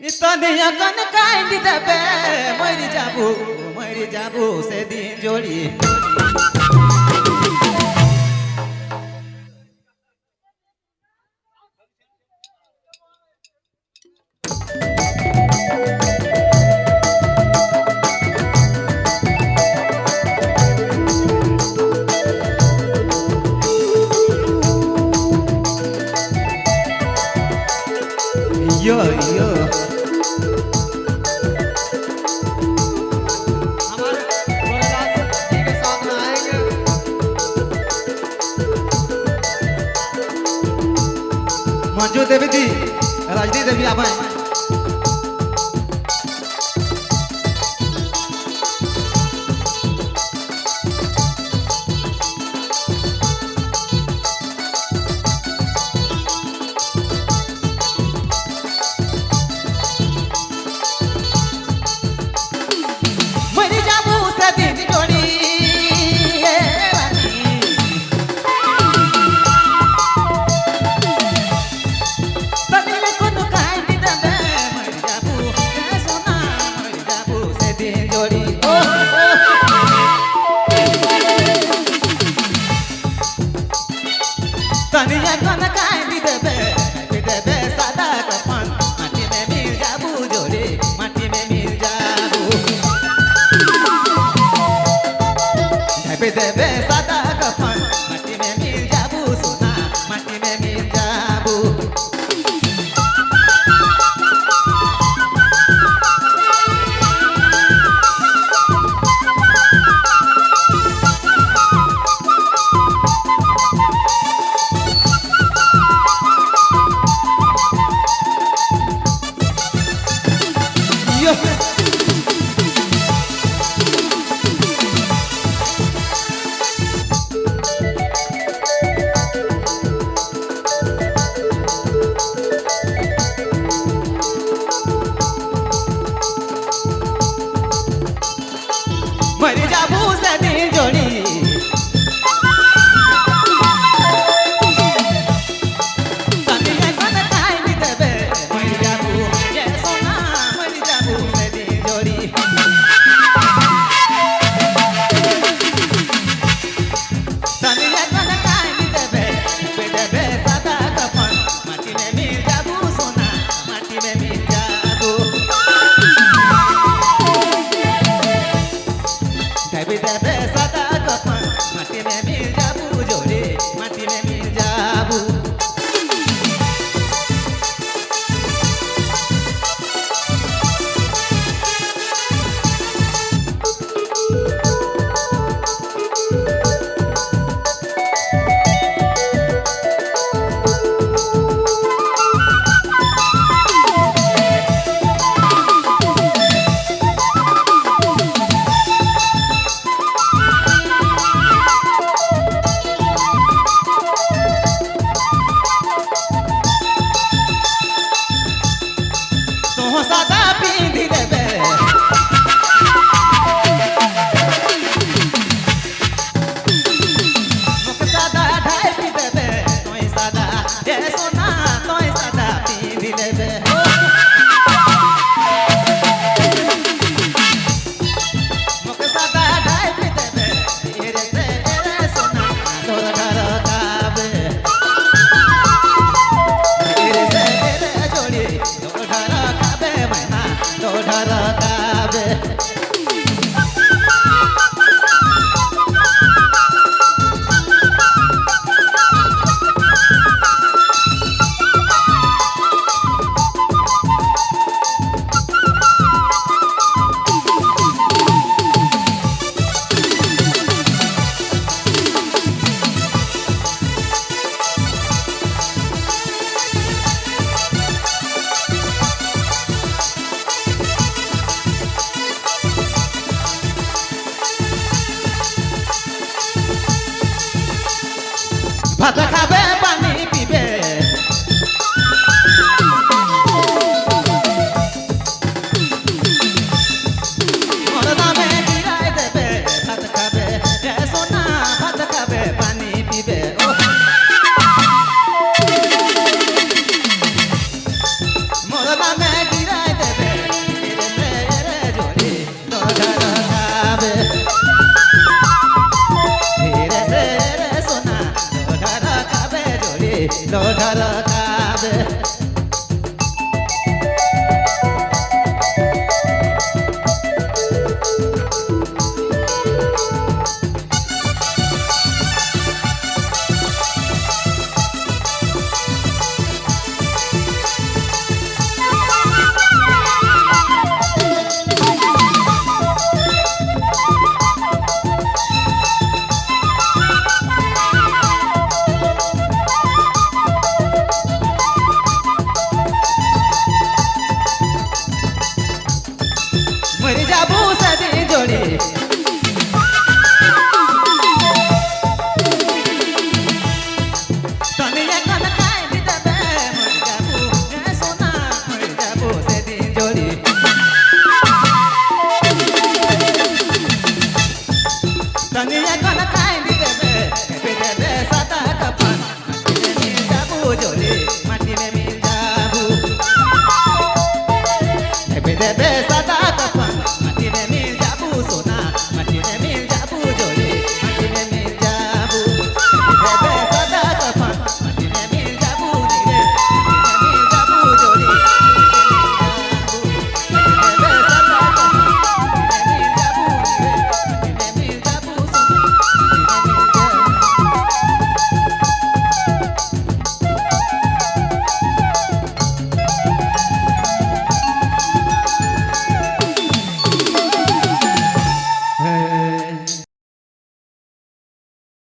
तनिया कन कांदी देबे मरी जाबू से दिन जोड़ी यो यो हमारे गोरेदास जी के साथ में आएंगे। मंजू देवी दी राजनी देवी आप मरी जाबू से दिन जोड़ी तनिया कन कांदी देबे मरी जाबू ए सोना मरी जाबू से दिन जोड़ी तनिया कन कांदी देबे सादा कफन माटी में मिल जाबू जोड़ी माटी में मिल जाबू ढापे देबे सादा कफन माटी में मिल जाबू सोना माटी में मिल जाबू यो मरी जाबू से दिन जोड़ी तनिया कन कांदी देबे मरी जाबू ये सोना मरी जाबू से दिन जोड़ी तनिया कन कांदी देबे सादा कफन माटी में मिल जाबू सोना माटी में मिल जाबू ढापे देबे सादा कफन माटी में मिल जाबू जोड़ी माटी में मिल जाबू तो सादा पिंधी देबे मुख सादा ढाई देबे तोय सादा ये सोना तोय सादा पिंधी देबे मुख सादा ढाई देबे रे सोना तोर घर काबे रे जोड़ी तोर घर काबे मैना तोर घर काबे लो घर खाबे मर जाबू सदी जोड़ी तनिया कन खाई दी देबे मर जाबू ए सोना मर जाबू सदी जोड़ी तनिया कन खाई दी देबे देबे सादा कफन माटी में जाबू जोड़ी माटी में मिल जाबू देबे